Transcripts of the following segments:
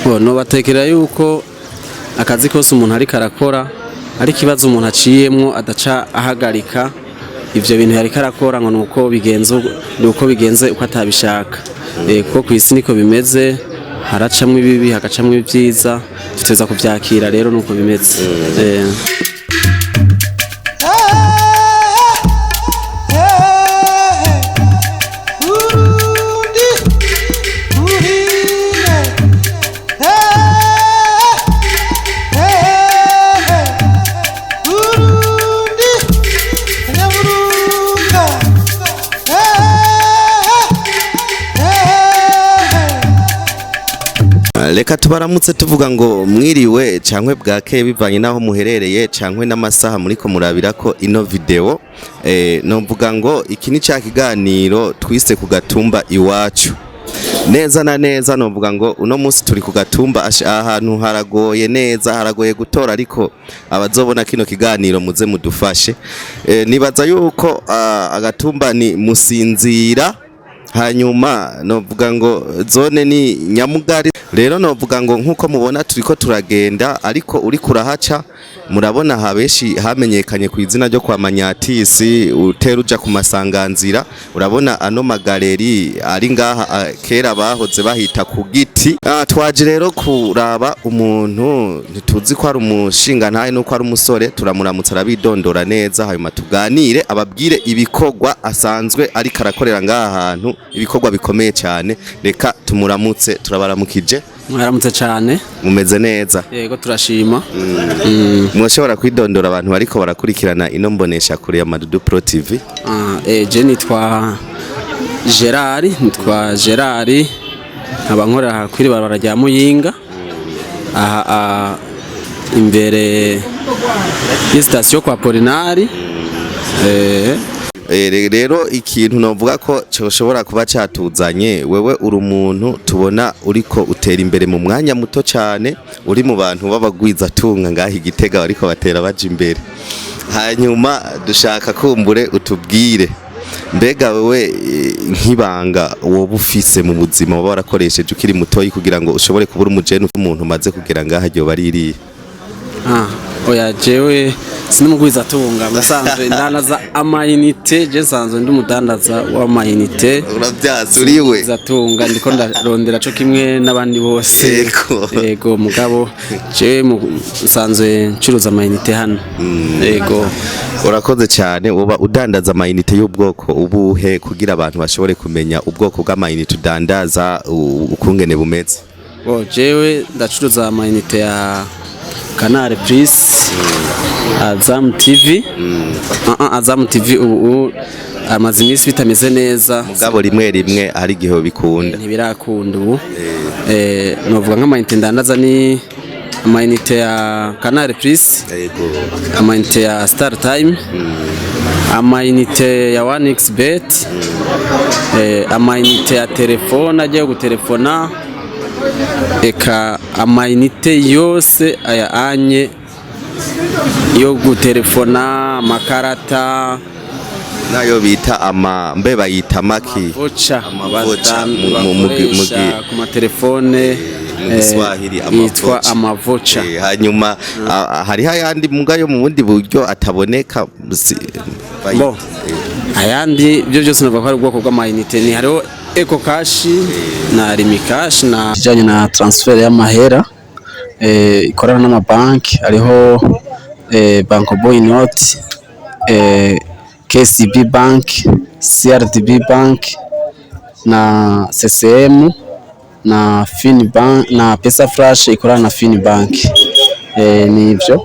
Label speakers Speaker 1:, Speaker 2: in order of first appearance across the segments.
Speaker 1: no batekera yuko akazi kose umuntu ari karakora ari kibazo umuntu aciyemwo adaca ahagarika ivyo bintu yari karakora ngo nuko bigenze uko atabishaka kuko kwisi niko bimeze haracamwe ibibi hagacamwe ibyiza tuteza kuvyakira rero nuko bimeze
Speaker 2: Reka tubaramutse tuvuga ngo mwiriwe cankwe bwake bivanye naho muherereye cankwe n'amasaha muriko murabira ko ino video novuga ngo iki ni ca kiganiro twise ku gatumba iwacu neza na neza novuga ngo uno munsi turi ku gatumba ahantu haragoye neza haragoye gutora ariko abazobona kino kiganiro muze mudufashe nibaza yuko agatumba ni musinzira hanyuma novuga ngo zone ni Nyamugari rero novuga ngo nkuko mubona turiko turagenda ariko uri kurahaca murabona habeshi hamenyekanye ku izina ryo kwa Manyatisi uteruja ku masanganzira urabona ano magaleri ari ngaha kera bahoze bahita ku giti twaje rero kuraba umuntu ntituzi ko ari umushinga ntaye nuko ari umusore turamuramutsa arabidondora neza hanyuma tuganire ababwire ibikorwa asanzwe ari karakorera ngaha hantu ibikorwa bikomeye cyane reka tumuramutse turabaramukije
Speaker 1: mwaramutse cyane
Speaker 2: mumeze neza
Speaker 1: yego turashima
Speaker 2: mwashobora kwidondora abantu bariko barakurikirana ino mbonesha kuri ya Madudu Pro TV
Speaker 1: je nitwa Gerard nkaba nkorera kuri barabara rya Muyinga aha imbere y'istation kwa Polinari
Speaker 2: rero ikintu novuga ko cyoshobora kuba cyatuzanye wewe uri umuntu tubona uriko utera imbere mu mwanya muto cyane uri mu bantu babagwiza tunga ngahi Gitega ariko batera baje imbere hanyuma dushaka kumbure utubwire mbega wewe nkibanga wowe ufise mu buzima waba warakoresheje ukiri mutoyi kugira ngo ushobore kubura umujene umuntu maze kugira ngaha ryo baririye
Speaker 1: oya jewe sinumugwiza tunga musanzwe ndanaza amayinite je sanzwe ndi mudandaza wa amayinite
Speaker 2: uravyazuriwe
Speaker 1: zatunga ndiko ndarondera cyo kimwe nabandi bose yego mugabo je musanzwe ncuruza amayinite hano yego
Speaker 2: urakoze cyane uba udandaza amayinite y'ubwoko ubuhe kugira abantu bashobore kumenya ubwoko bw'amayinite udandaza ukungene bumeze
Speaker 1: jewe ndacuruza amayinite ya Canal Plus Azam TV Azam TV ubu amazimisi bitameze neza
Speaker 2: mugabo rimwe ari gihe bikunda
Speaker 1: ntibirakunda ubu novuga nk'amayinite ndandaza ni amayinite ya Canal Plus amayinite ya Star Time amayinite ya 1xbet amayinite ya telefone agiye gutelefona eka amayinite yose aya anye yo gutelefona amakarata
Speaker 2: nayo bita mbe bayita maki
Speaker 1: vocha ku matelefone yitwa amavocha
Speaker 2: hanyuma hari hayandi mugayo mu bundi buryo ataboneka
Speaker 1: ayandi byo byose navuga ko ari ubwoko bw'amayinite ni hariho Eco Cash na Rimi Cash na kijanye na transfer y'amahera ikorana n'amabanki hariho Banco Boy Note KCB Bank CRDB Bank na CCM na Finibank na Pesa Flash ikorana na Finibank nivyo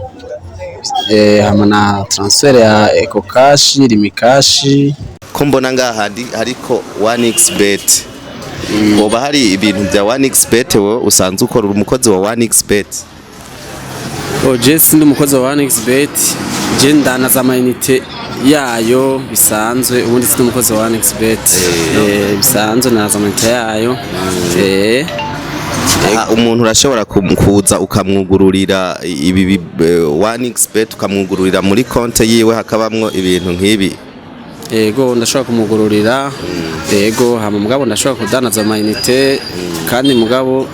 Speaker 1: hamwe na transfer ya Eco Cash Rimi Cash
Speaker 2: ko mbona ngaha hariko 1xbet oba hari ibintu bya 1xbet wowe usanzwe ukora umukozi wa 1xbet
Speaker 1: je sindi umukozi wa 1xbet je ndanaza amayinite yayo bisanzwe ubundi sindi umukozi wa 1xbet bisanzwe naza amayinite yayo
Speaker 2: umuntu urashobora kuza ukamwugururira ibi 1xbet ukamwugururira muri konte yiwe hakabamwo ibintu nk'ibi
Speaker 1: Ego ndashobora kumugururira ego hama mugabo ndashobora kudanaza amayinite kandi mugabo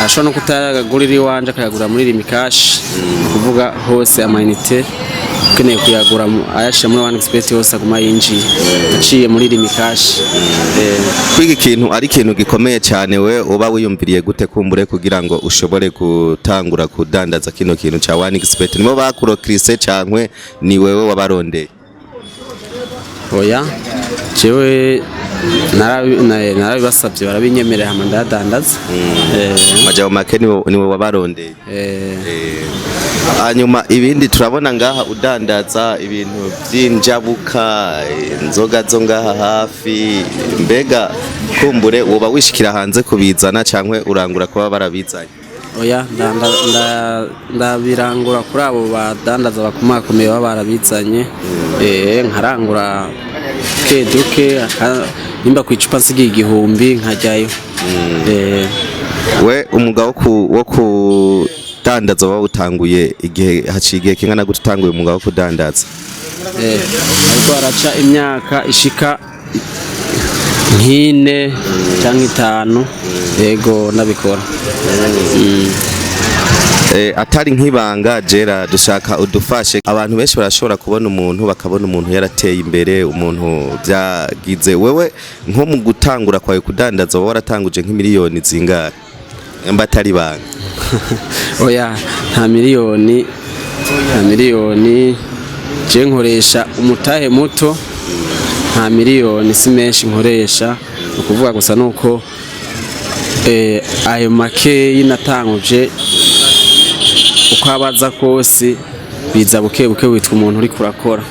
Speaker 1: ashobora no kutayagurira iwanje akayagura muri rimikashi kuvuga hose amayinite ukeneye kuyagura ayashira muri one expert hose aguma yinjiye aciye muri rimikashi.
Speaker 2: Kwiga ikintu ari ikintu gikomeye cyane, we uba wiyumviriye gute kumbure kugira ngo ushobore gutangura kudandaza kino kintu cya one expert? Nibo bakurokrise cyangwe ni wewe wabarondeye?
Speaker 1: Oya, jewe narabibasabye barabinyemerera hama ndadandaza.
Speaker 2: Majabo make niwe wabarondeye. Hanyuma ibindi turabona ngaha udandaza ibintu by'injabuka, inzoga zo ngaha hafi, mbega kumbure woba wishikira hanze kubizana cyangwe urangura kuba barabizanye?
Speaker 1: Oya, ndabirangura kuri abo badandaza bakomakomeye baba barabizanye. Nkarangura duke nimba ku icupa nsigiye 1000 nkajyayo.
Speaker 2: We umugabo wo kudandaza waba utanguye igihe haciye igihe kingana gute utanguye umugabo wo kudandaza?
Speaker 1: Ariko araca imyaka ishika 4 cyangwa 5. Yego nabikora.
Speaker 2: Atari nk'ibanga Jera, dushaka udufashe. Abantu benshi barashobora kubona umuntu bakabona umuntu yarateye imbere, umuntu byagize. Wewe nko mu gutangura kwawe kudandaza waratanguje nk'imiliyoni zingana? Mba atari banga.
Speaker 1: Oya, nta miliyoni je nkoresha umutahe muto, nta miliyoni si menshi nkoresha. Ukuvuga gusa nuko ayo make yinatanguje uko abaza kose biza buke buke witwa umuntu uri kurakora.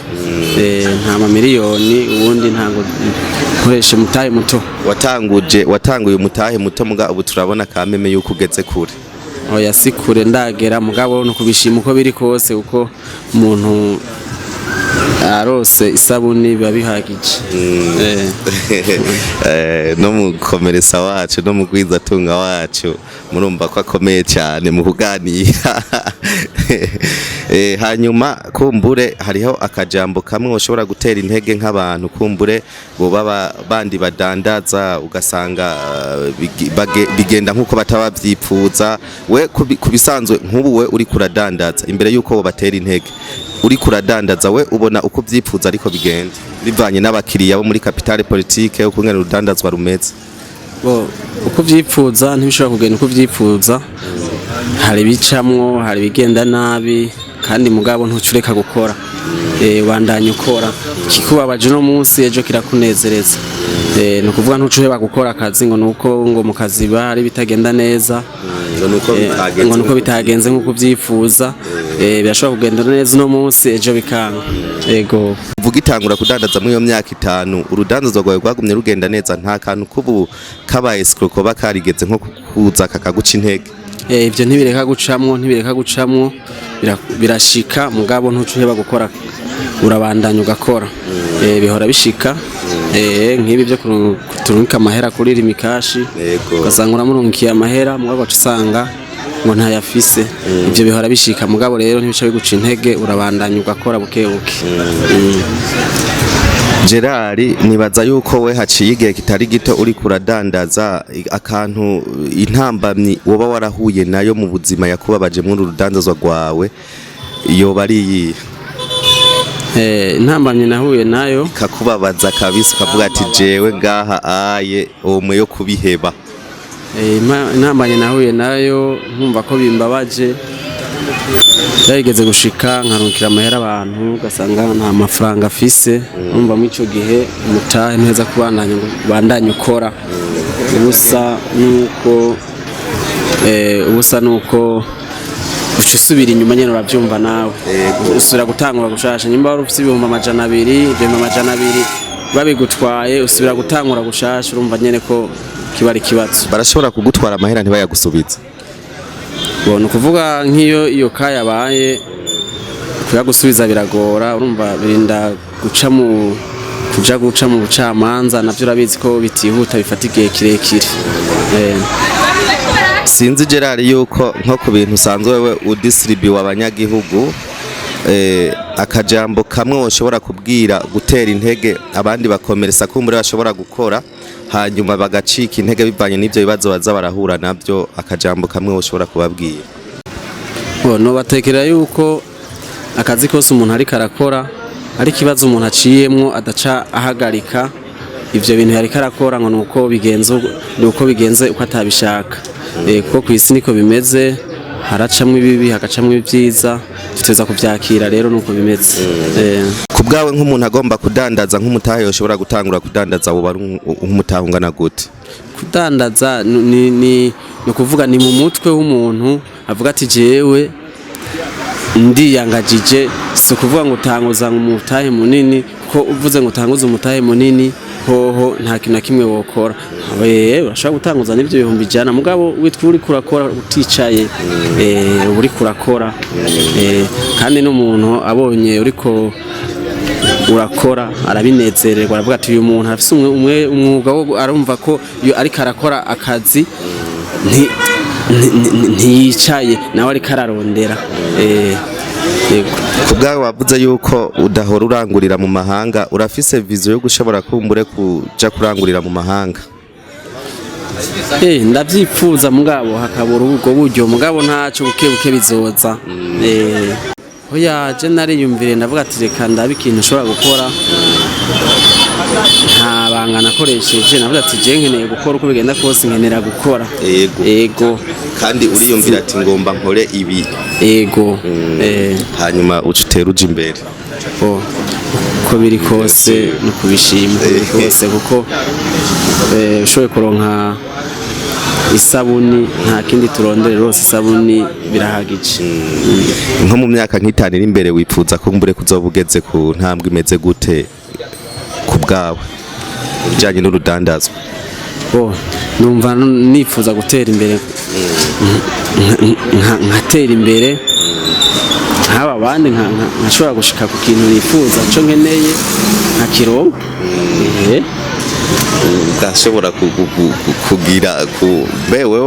Speaker 1: Nta miliyoni ubundi ntango nkoresha umutahe muto. Watanguye umutahe muto muga ubu turabona kameme yuko ugeze kure. Oya si kure ndagera mugabo no kubishima uko biri kose uko umuntu arose isabuni biba bihagije.
Speaker 2: No mu komeresa wacu no mu gwiza tunga wacu murumva ko akomeye cyane mu kuganira. Hanyuma kumbure hariho akajambo kamwe ushobora gutera intege nk'abantu kumbure boba bandi badandaza ugasanga bigenda nkuko batabavyifuza. We kubisanzwe nk'ubu we uri kuradandaza imbere yuko bo batera intege, uri kuradandaza we ubona uko byipfuza ariko bigenda bivanye n'abakiriya bo muri capitale politique uko ngene urudandazwa rumeze?
Speaker 1: Uko byipfuza ntibishobora kugenda uko byipfuza. Hari bicamwo, hari bigenda nabi, kandi mugabo ntucureka gukora. Wandanye ukora, kikubabaje no munsi ejo kirakunezereza. No kuvuga ntucuheba gukora akazi ngo nuko ngo mu kazi bari bitagenda neza, ngo nuko bitagenze nkuko byifuza. Birashobora kugenda neza no munsi ejo bikanga. Yego
Speaker 2: vuga itangura kudandaza muri iyo myaka 5 urudandazwa rwawe rwagumye rugenda neza, nta kantu kubu kabaye escroco bakarigeze nko kuza kakaguca intege?
Speaker 1: Ibyo ntibireka gucamwo birashika mugabo ntucuheba gukora, urabandanya ugakora. Bihora bishika. Nk'ibi byo kuturunka amahera kuri rimikashi ugasanga uramurunkiye amahera mugabo usanga ngo ntayafise. Ibyo bihora bishika mugabo rero ntibica biguca intege, urabandanya ugakora buke buke.
Speaker 2: Gerard, nibaza yuko we haciye igihe kitari gito uri kuradandaza akantu intambamyi woba warahuye nayo mu buzima yakubabaje muri urudandazwa rwawe iyo bari
Speaker 1: intambamyi nahuye nayo
Speaker 2: kakubabaza kabisa ukavuga ati jewe ngaha aye omwe yo kubiheba?
Speaker 1: Intambamyi nahuye nayo nkumva ko bimbabaje, yarigeze gushika nkarukira amahera abantu ugasanga nta mafaranga afise. Numva mu ico gihe umutahe neza kubandanya ngo bandanye ukora. Ubusa nuko usubira inyuma nyene uravyumva nawe usubira gutangura gushasha. Nyimba wari ufise 200,200 babigutwaye usubira gutangura gushasha, urumva nyene ko kibari kibazo.
Speaker 2: Barashobora kugutwara amahera ntibayagusubiza?
Speaker 1: Bona kuvuga nk'iyo iyo kayabaye kuyagusubiza biragora, urumva birinda guca mu bucamanza, navyo urabizi ko bitihuta bifata igihe kirekire.
Speaker 2: Sinzi Gerard yuko nko ku bintu usanzwe wewe udistribute abanyagihugu akajambo kamwe woshobora kubwira gutera intege abandi bakomeresa kumbure bashobora gukora hanyuma bagacika intege bivanye n'ivyo bibazo baza barahura navyo, akajambo kamwe woshobora kubabwira?
Speaker 1: no batekera yuko akazi kose umuntu ari karakora ari kibazo umuntu aciyemwo adaca ahagarika ivyo bintu yari karakora ngo nuko bigenze uko atabishaka. Kuko kw'isi niko bimeze, haracamwe ibibi hagacamwe ibyiza, tuteza kuvyakira rero nuko bimeze.
Speaker 2: Kubgawe nk'umuntu agomba kudandaza nk'umutahe yoshobora gutangura kudandaza woba nk'umutahe ungana gute?
Speaker 1: Kudandaza ni kuvuga ni mu mutwe w'umuntu avuga ati jewe ndiyangajije, so kuvuga ngo utanguza umutahe munini, ko uvuze ngo utanguza umutahe munini hoho nta kintu na kimwe wokora. Urashobora gutanguza n'ibyo 100 mugabo witwa uri kurakora uticaye, uri kurakora, kandi n'umuntu abonye uriko urakora arabinezererwa, aravuga ati uyu muntu afise umwuga wo arumva ko iyo ari karakora akazi ntiyicaye nawe ari kararondera.
Speaker 2: Kubgawe wavuze yuko udahora urangurira mu mahanga, urafise vision yo gushobora kumbure kuja kurangurira mu mahanga?
Speaker 1: Ndavyifuza mugabo hakabura ubwo buryo, mugabo ntaco buke bizoza. Oya je nariyumvire ndavuga ati reka ndabe ikintu ushobora gukora nta banga nakoresheje, navuga ati je nkeneye gukora uko bigenda kose, nkenera gukora. Ego
Speaker 2: kandi uriyumvira ati ngomba nkore ibi.
Speaker 1: Ego
Speaker 2: hanyuma ucutera uje imbere.
Speaker 1: Uko biri kose no kubishima kose, kuko ushoboye kuronka isabuni nta kindi turondere, rose isabuni birahagije.
Speaker 2: Nko mu myaka nk'itanu iri imbere wipfuza ko mbure kuzoba ugeze ku ntambwe imeze gute kubgawe bijanye n'urudandazwa?
Speaker 1: Numva nifuza gutera imbere, nkatera imbere nk'aba bandi, nkashobora gushika ku kintu nifuza cyo nkeneye nkakironka.
Speaker 2: Ugashobora kugira bewe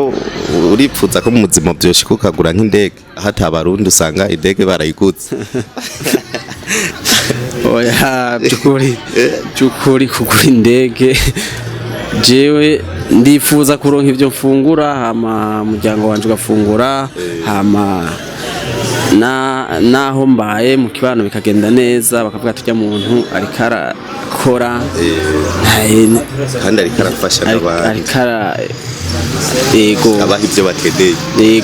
Speaker 2: uripfuza ko mu buzima byoshika ukagura nk'indege, hata abarundi usanga indege barayiguze.
Speaker 1: Oya cyukuri kugura indege, jewe ndifuza kuronka ivyo mfungura, hama umuryango wanje ugafungura, hama naho mbaye mu kibano bikagenda neza, bakavuga ati urya muntu ari karakora
Speaker 2: kandi ari karafasha n'abandi, abaha ivyo bakeneye.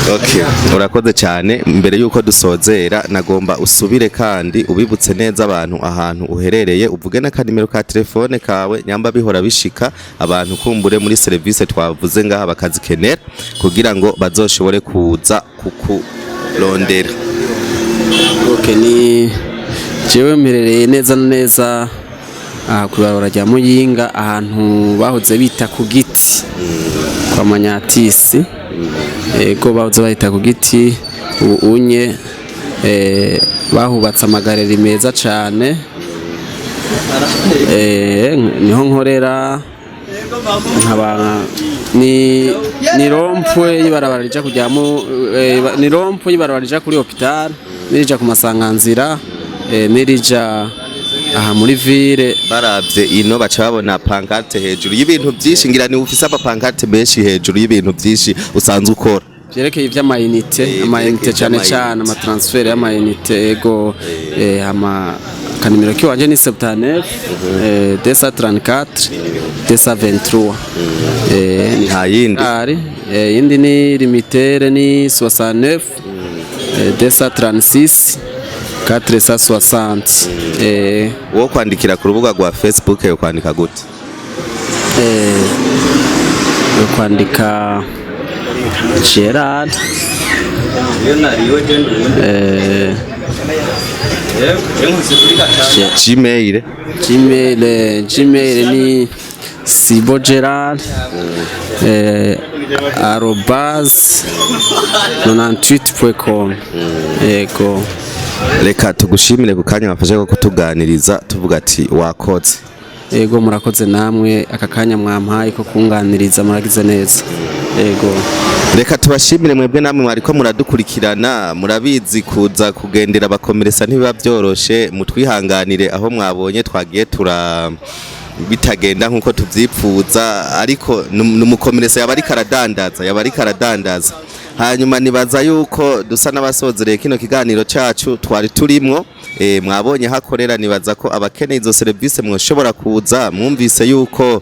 Speaker 2: Okay, urakoze cyane. Mbere yuko dusozera nagomba usubire kandi ubibutse neza abantu ahantu uherereye, uvuge na kanimero ka telefone kawe nyamba bihora bishika abantu kumbure muri service twavuze ngaha bakazikenera kugira ngo bazoshobore kuza kukurondera.
Speaker 1: Okay, ni jewe mperereye neza neza kubarora rya Muyinga, ahantu bahoze bita ku giti kwa Manyatisi. Ego bahoze bahita ku giti, unye bahubatse amagareri meza cane, niho nkorera. Ni rompwe yibarabara rija kujyamo, ni rompwe yibarabara rija kuri hospital, nirija ku masanganzira, nirija aha muri ville.
Speaker 2: Baravye ino baca babona pancarte hejuru y'ibintu byinshi, ngira ni ufise aba pancarte benshi hejuru y'ibintu byinshi usanzwe ukora
Speaker 1: byerekeye ivy'amayinite cyane cyane ama transfer y'amayinite. Ego ama kanimero kiwanje ni 79 234 223.
Speaker 2: Ni hayindi
Speaker 1: yindi ni limitere ni 69 236 460.
Speaker 2: Wo kwandikira ku rubuga rwa Facebook yo kwandika gute?
Speaker 1: Yo kwandika Gerard Gmail ni Sibo Gerard @98.com. Ego
Speaker 2: reka tugushimire ku kanya wafashe ko kutuganiriza, tuvuga ati wakoze.
Speaker 1: yego murakoze namwe aka kanya mwampaye ko kunganiriza muragize neza yego
Speaker 2: reka tubashimire mwebwe namwe mwariko muradukurikirana murabizi kuza kugendera abakomeresa ntibiba byoroshe mutwihanganire aho mwabonye twagiye bitagenda nkuko tuvyipfuza ariko numukomeresa yaba ariko aradandaza hanyuma nibaza yuko dusa n'abasozereye kino kiganiro cacu twari turimwo mwabonye hakorera nibaza ko abakeneye izo service mwoshobora kuza mwumvise yuko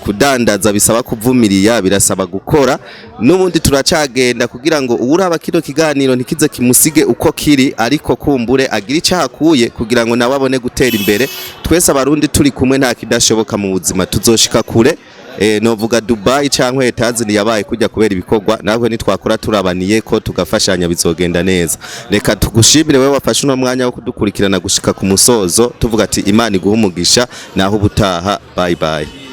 Speaker 2: kudandaza bisaba kuvumiriya birasaba gukora n'ubundi turacagenda kugira ngo uraba kino kiganiro ntikize kimusige uko kiri ariko kumbure agira icahakuye kugira ngo nawe abone gutera imbere twese abarundi turi kumwe nta kidashoboka mu buzima tuzoshika kure novuga Dubai cankwe Tanzania yabaye kujya kubera ibikorwa nahwe nitwakora turabaniye ko tugafashanya bizogenda neza reka tugushimire wewe wafashe no mwanya wo kudukurikirana gushika ku musozo tuvuga ati Imana iguha umugisha naho ubutaha bye bye.